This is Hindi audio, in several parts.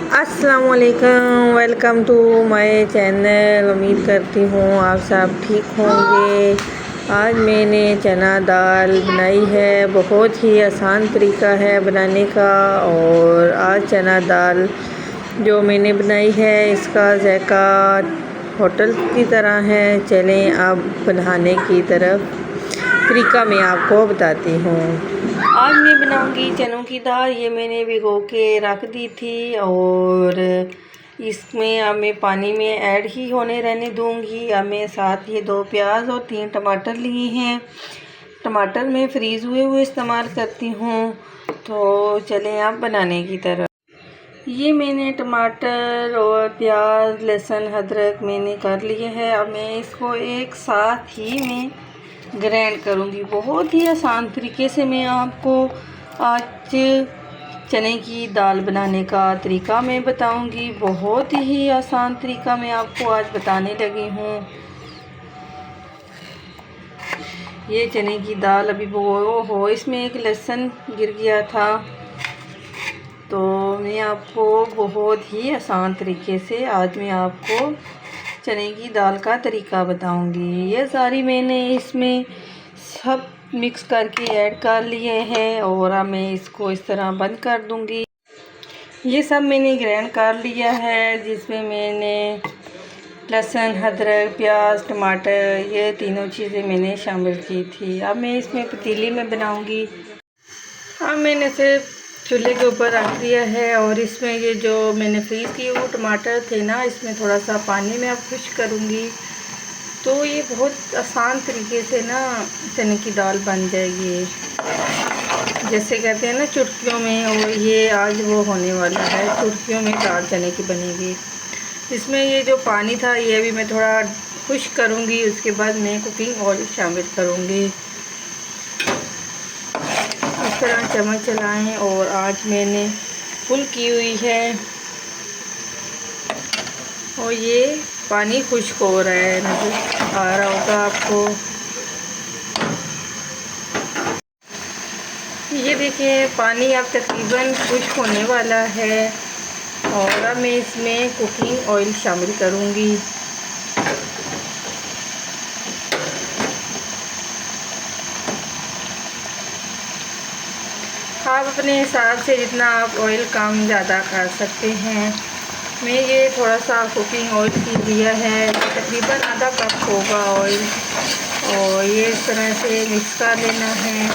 अस्सलामुअलैकुम, वेलकम टू माय चैनल। उम्मीद करती हूँ आप सब ठीक होंगे। आज मैंने चना दाल बनाई है। बहुत ही आसान तरीका है बनाने का। और आज चना दाल जो मैंने बनाई है इसका जायका होटल की तरह है। चलें अब बनाने की तरफ तरीका मैं आपको बताती हूँ। आज मैं बनाऊंगी चनों की दाल। ये मैंने भिगो के रख दी थी और इसमें अब मैं पानी में ऐड ही होने रहने दूंगी। अब मैं साथ ये 2 प्याज और 3 टमाटर लिए हैं। टमाटर मैं फ्रीज़ हुए इस्तेमाल करती हूँ। तो चलें अब बनाने की तरफ। ये मैंने टमाटर और प्याज, लहसुन, अदरक मैंने कर लिए है। अब मैं इसको एक साथ ही में ग्राइंड करूँगी। बहुत ही आसान तरीके से मैं आपको आज चने की दाल बनाने का तरीका मैं बताऊँगी। बहुत ही आसान तरीका मैं आपको आज बताने लगी हूँ। ये चने की दाल अभी वो हो इसमें एक लहसुन गिर गया था। तो मैं आपको बहुत ही आसान तरीके से आज मैं आपको चने की दाल का तरीका बताऊंगी। ये सारी मैंने इसमें सब मिक्स करके ऐड कर लिए हैं और अब मैं इसको इस तरह बंद कर दूंगी। ये सब मैंने ग्राइंड कर लिया है, जिसमें मैंने लहसुन, अदरक, प्याज, टमाटर ये तीनों चीज़ें मैंने शामिल की थी। अब मैं इसमें पतीली में बनाऊंगी। अब मैंने सिर्फ चूल्हे के ऊपर रख दिया है और इसमें ये जो मैंने फ्रीज़ किए वो टमाटर थे ना, इसमें थोड़ा सा पानी में अब खुश करूँगी। तो ये बहुत आसान तरीके से ना चने की दाल बन जाएगी, जैसे कहते हैं ना चुटकियों में। और ये आज वो होने वाला है, चुटकियों में दाल चने की बनेगी। इसमें ये जो पानी था ये भी मैं थोड़ा खुश करूँगी। उसके बाद मैं कुकिंग ऑयल शामिल करूँगी। इस तरह चम्मच चलाएं और आज मैंने फुल की हुई है और ये पानी खुश्क हो रहा है, नज़र आ रहा होगा आपको। ये देखिए पानी अब तकरीबन खुश्क होने वाला है और अब मैं इसमें कुकिंग ऑयल शामिल करूँगी। आप अपने हिसाब से जितना आप ऑयल कम ज़्यादा कर सकते हैं। मैं ये थोड़ा सा कुकिंग ऑयल की लिया है, तकरीबन आधा कप होगा ऑयल। और ये इस तरह से मिक्स कर लेना है।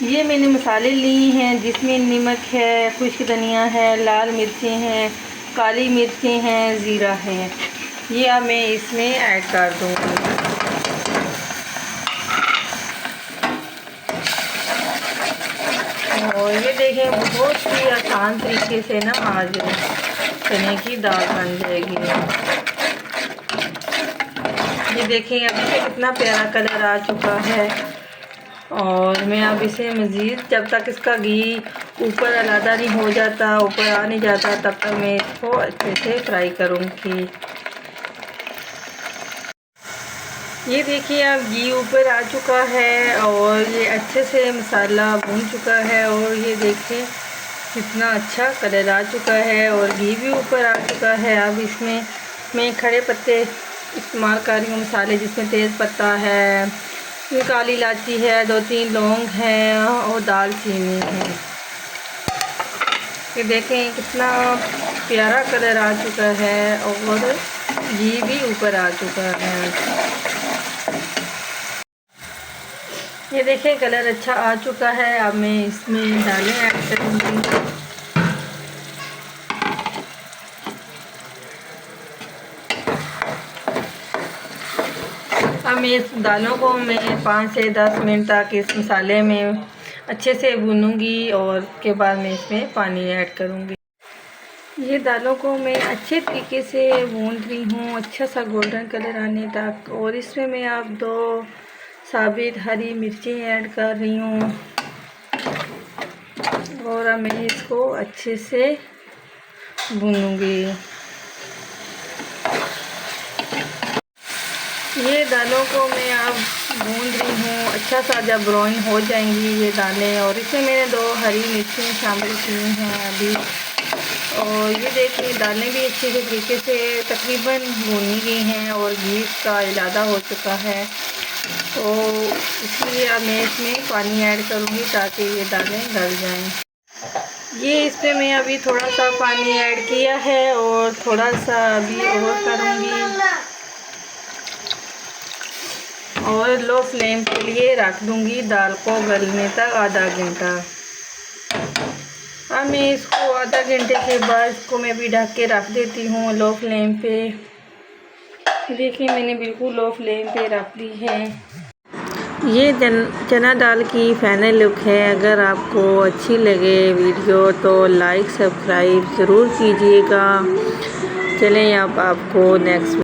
ये मैंने मसाले लिए हैं, जिसमें नमक है, खुश्क धनिया है, लाल मिर्चें हैं, काली मिर्चें हैं, ज़ीरा है। ये अब मैं इसमें ऐड कर दूँगी। और ये देखें बहुत ही आसान तरीके से ना आज चने की दाल बन जाएगी। ये देखें अभी से कितना प्यारा कलर आ चुका है। और मैं अब इसे मज़ीद जब तक इसका घी ऊपर अलग नहीं हो जाता, ऊपर आ नहीं जाता, तब तक मैं इसको अच्छे से फ्राई करूँगी। ये देखिए अब घी ऊपर आ चुका है और ये अच्छे से मसाला भून चुका है। और ये देखिए कितना अच्छा कलर आ चुका है और घी भी ऊपर आ चुका है। अब इसमें मैं खड़े पत्ते इस्तेमाल कर रही हूँ मसाले, जिसमें तेज़ पत्ता है, काली इलायची है, 2-3 लौंग हैं और दालचीनी है। ये देखें कितना प्यारा कलर आ चुका है और घी भी ऊपर आ चुका है। ये देखें कलर अच्छा आ चुका है। अब मैं इसमें दालें ऐड करूँगी। अब मैं इस दालों को मैं 5 से 10 मिनट तक इस मसाले में अच्छे से भूनूंगी और उसके बाद मैं इसमें पानी ऐड करूँगी। ये दालों को मैं अच्छे तरीके से भून रही हूँ, अच्छा सा गोल्डन कलर आने तक। और इसमें मैं अब 2 साबित हरी मिर्चें ऐड कर रही हूँ और अब मैं इसको अच्छे से भूनूंगी। ये दालों को मैं अब भून रही हूँ। अच्छा सा जब ब्राउन हो जाएंगी ये दालें, और इसमें मैंने 2 हरी मिर्ची शामिल की हैं अभी। और ये देखिए दालें भी अच्छे तरीके से तकरीबन भूनी गई हैं और घी का इलादा हो चुका है। तो इसलिए अब मैं इसमें पानी ऐड करूँगी ताकि ये दालें गल जाएं। ये इस पर मैं अभी थोड़ा सा पानी ऐड किया है और थोड़ा सा अभी और करूँगी और लो फ्लेम के लिए रख दूँगी दाल को गलने तक आधा घंटा। अब मैं इसको आधा घंटे के बाद इसको मैं भी ढक के रख देती हूँ लो फ्लेम पे। देखिए मैंने बिल्कुल लो फ्लेम पे रख दी है। ये चना दाल की फाइनल लुक है। अगर आपको अच्छी लगे वीडियो तो लाइक सब्सक्राइब ज़रूर कीजिएगा। चलें अब आपको नेक्स्ट